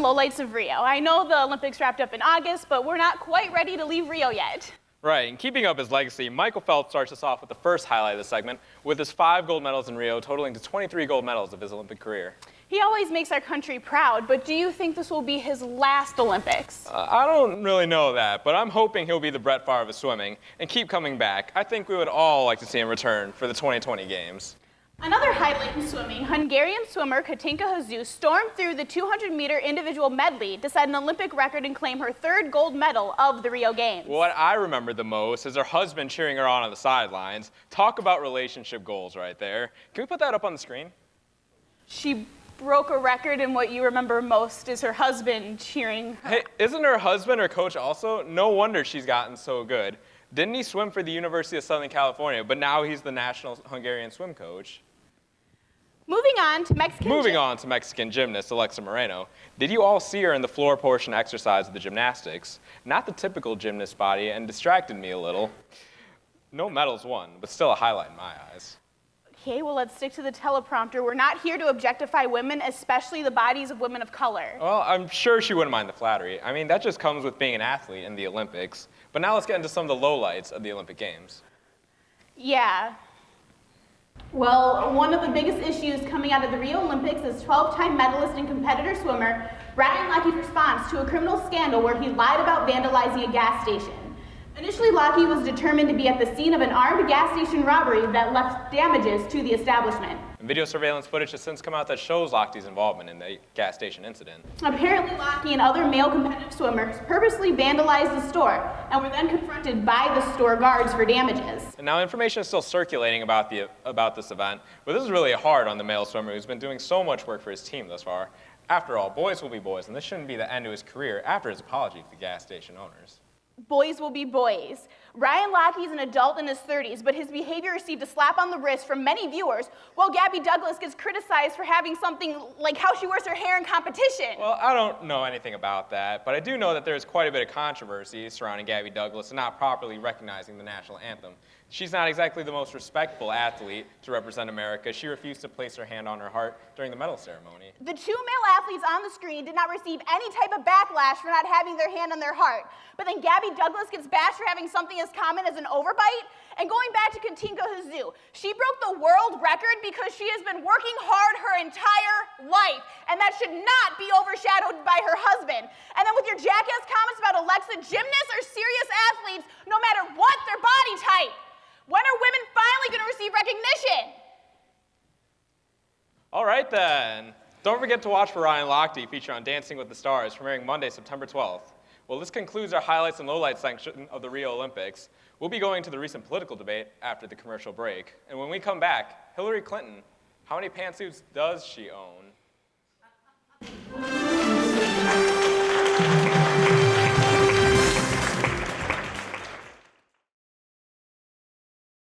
Lowlights of Rio. I know the Olympics wrapped up in August, but we're not quite ready to leave Rio yet. Right, and keeping up his legacy, Michael Phelps starts us off with the first highlight of the segment, with his 5 gold medals in Rio, totaling to 23 gold medals of his Olympic career. He always makes our country proud, but do you think this will be his last Olympics? I don't really know that, but I'm hoping he'll be the Brett Favre of swimming and keep coming back. I think we would all like to see him return for the 2020 Games. Another highlight in swimming, Hungarian swimmer Katinka Hossz stormed through the 200-meter individual medley to set an Olympic record and claim her 3rd gold medal of the Rio Games. What I remember the most is her husband cheering her on the sidelines. Talk about relationship goals right there. Can we put that up on the screen? She broke a record, and what you remember most is her husband cheering her. Hey, isn't her husband her coach also? No wonder she's gotten so good. Didn't he swim for the University of Southern California, but now he's the national Hungarian swim coach? Moving on to Mexican gymnast Alexa Moreno. Did you all see her in the floor portion exercise of the gymnastics? Not the typical gymnast body, and distracted me a little. No medals won, but still a highlight in my eyes. Okay, well, let's stick to the teleprompter. We're not here to objectify women, especially the bodies of women of color. Well, I'm sure she wouldn't mind the flattery. I mean, that just comes with being an athlete in the Olympics. But now let's get into some of the lowlights of the Olympic Games. Yeah. Well, one of the biggest issues coming out of the Rio Olympics is 12-time medalist and competitor swimmer Brian Lockey's response to a criminal scandal where he lied about vandalizing a gas station. Initially, Lockey was determined to be at the scene of an armed gas station robbery that left damages to the establishment. And video surveillance footage has since come out that shows Lockey's involvement in the gas station incident. Apparently, Lockey and other male competitive swimmers purposely vandalized the store and were then confronted by the store guards for damages. And now information is still circulating about this event, but this is really hard on the male swimmer who's been doing so much work for his team thus far. After all, boys will be boys, and this shouldn't be the end to his career after his apology to the gas station owners. Boys will be boys. Ryan Lochte is an adult in his 30s, but his behavior received a slap on the wrist from many viewers, while Gabby Douglas gets criticized for having something like how she wears her hair in competition. Well, I don't know anything about that, but I do know that there's quite a bit of controversy surrounding Gabby Douglas and not properly recognizing the national anthem. She's not exactly the most respectful athlete to represent America. She refused to place her hand on her heart during the medal ceremony. The 2 male athletes on the screen did not receive any type of backlash for not having their hand on their heart. But then Gabby Douglas gets bashed for having something as common as an overbite. And going back to Katinka Hossz, she broke the world record because she has been working hard her entire life. And that should not be overshadowed by her husband. And then with your jackass comments about Alexa, gymnasts are serious athletes no matter what their body type. When are women finally going to receive recognition? All right, then. Don't forget to watch for Ryan Lochte featured on Dancing with the Stars, premiering Monday, September 12th. Well, this concludes our highlights and lowlights section of the Rio Olympics. We'll be going to the recent political debate after the commercial break. And when we come back, Hillary Clinton, how many pantsuits does she own?